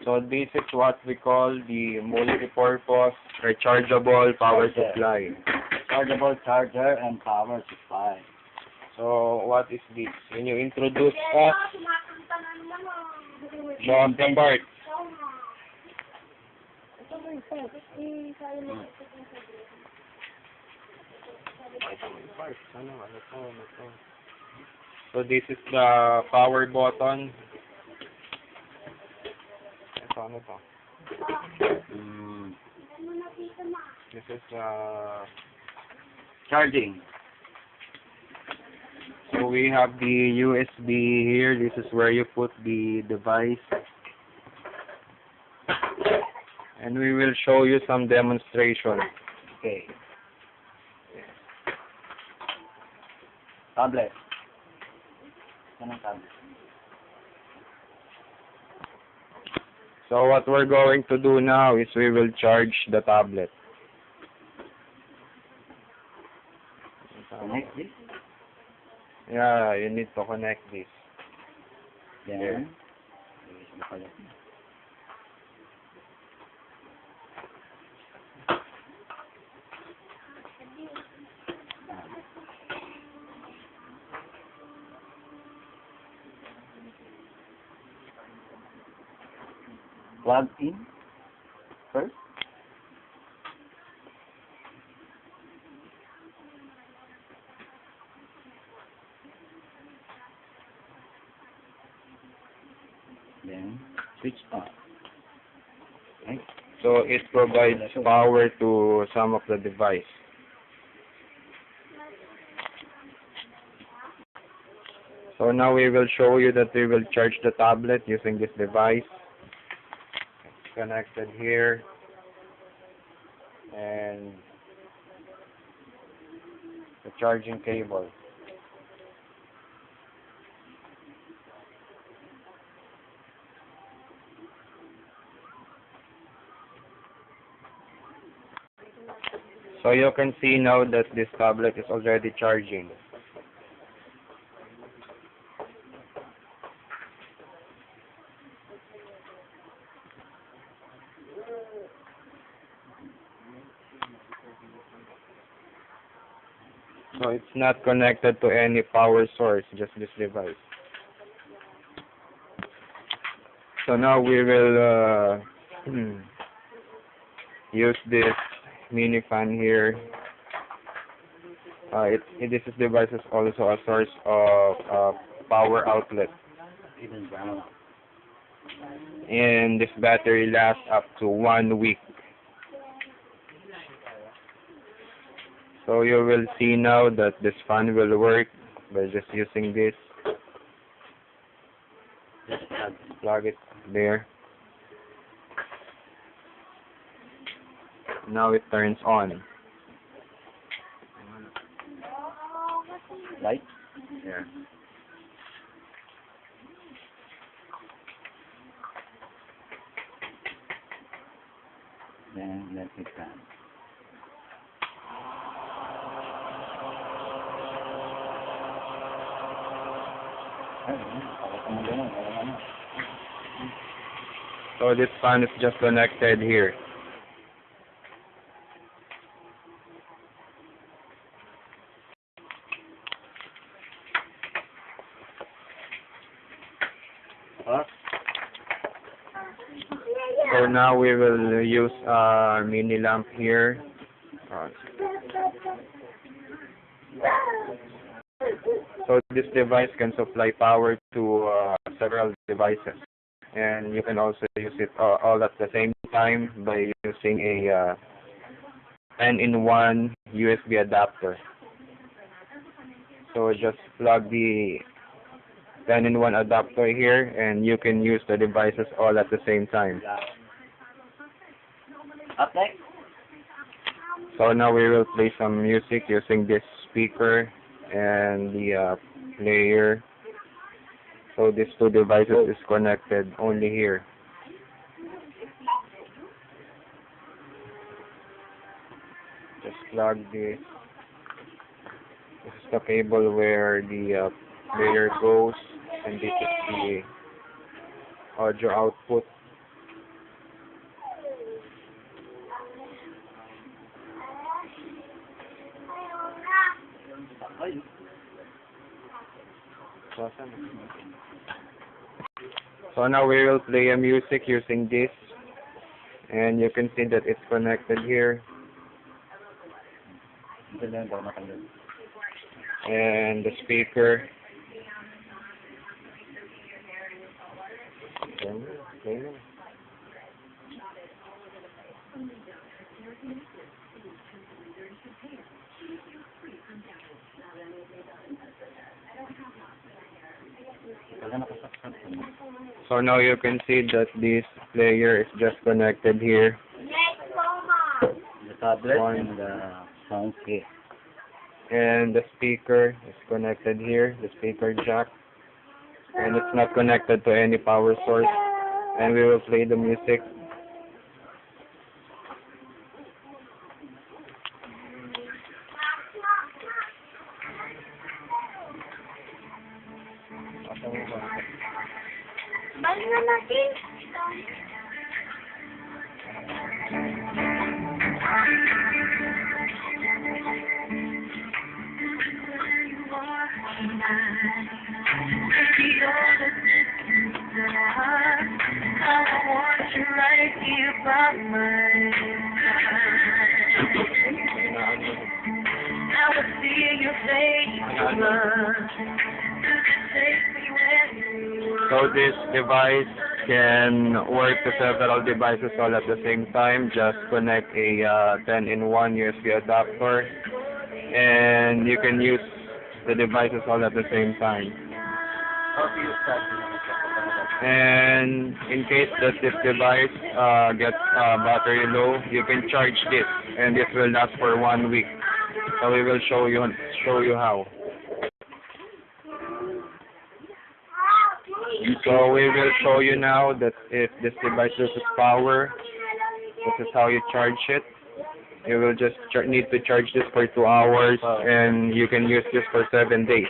So this is what we call the multi-purpose rechargeable power Charger. supply. Chargeable charger and power supply. So what is this? When you introduce us, show off the part. So this is the power button. Ito, ano to? This is Charging. so we have the USB here. This is where you put the device. And we will show you some demonstration. Okay. Tablet. Anong tablet? So what we're going to do now is we will charge the tablet. Connect this. Yeah, you need to connect this. Then, plug in first. Then switch on. Okay. So it provides power to some of the device. So now we will show you that we will charge the tablet using this device. It's connected here. And the charging cable. So you can see now that this tablet is already charging. So it's not connected to any power source, just this device. So now we will use this mini fan here. This device is also a source of power outlet, Even brown. and this battery lasts up to 1 week. So you will see now that this fan will work by just using this. Just Plug it there. Now it turns on. light. Yeah. Then let it run. So this fan is just connected here. So now we will use our mini lamp here. So this device can supply power to several devices, and you can also use it all at the same time by using a 10-in-1 USB adapter. So just plug the 10-in-1 adapter here, and you can use the devices all at the same time. Up next. So now we will play some music using this speaker and the player. So these two devices is connected only here. Just plug this. This is the cable where the player goes, and this is the audio output. Ay. So now we will play a music using this, and you can see that it's connected here, Ito lang daw nakalun. and the speaker. Okay. Wala nakasaksak. So now you can see that this player is just connected here, The tablet One. and the sound kit. and the speaker is connected here, the speaker jack, and it's not connected to any power source. And we will play the music. Balik na natin. So this device can work to several devices all at the same time. Just connect a 10-in-1 USB adapter, and you can use the devices all at the same time. How do you start it? And in case that this device gets battery low, you can charge this, and this will last for 1 week. So we will show you how. So we will show you now that if this device loses power, this is how you charge it. You will just need to charge this for 2 hours, and you can use this for 7 days.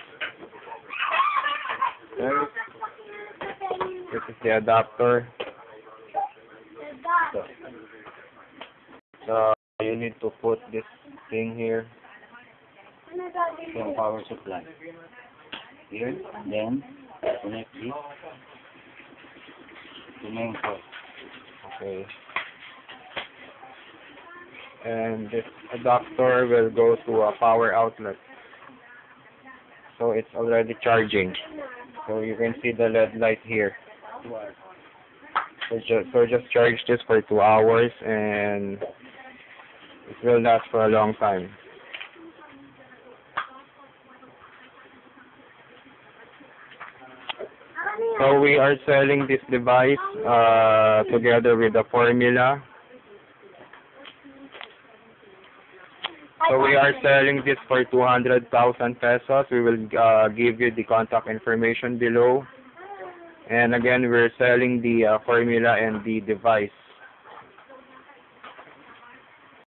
This is the adapter. So you need to put this thing here. Yung power supply. Here, then connect this to main port. Okay. And this adapter will go to a power outlet. So it's already charging. So you can see the LED light here. So just charge this for 2 hours, and it will last for a long time. So we are selling this device together with the formula. So we are selling this for 200,000 pesos. We will give you the contact information below. And again, we're selling the formula and the device.